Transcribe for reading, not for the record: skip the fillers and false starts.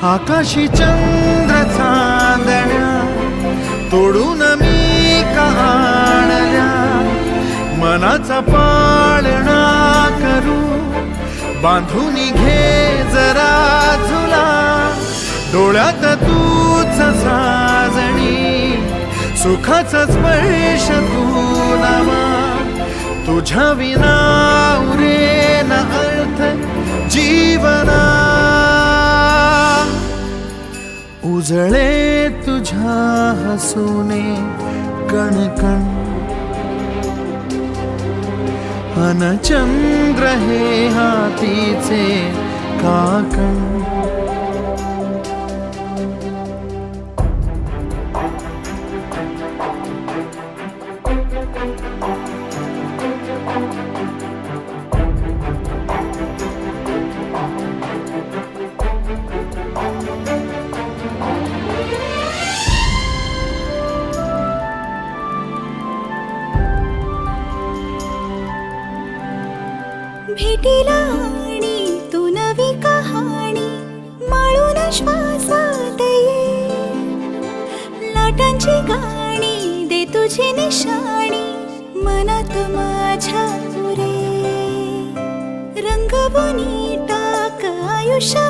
आकाशी चंद्र चांदण्या तोडून मी आणल्या, मनाचा पाळणा करू बांधून घे जरा झुला, डोळ्यात तूच साजणी सुखाचा स्पर्श तू नामा, तुझ्या विना उरेन अर्थ जीवना, उजळे तुझ्या हसूने कणकण, अन चंद्र हे हातीचे काकण, भेटीला आणि तू नवी कहाणी माळून श्वासात ये, लाटांची गाणी दे तुझी निशाणी मनात माझ्या पुरे, रंगवून टाक आयुष्य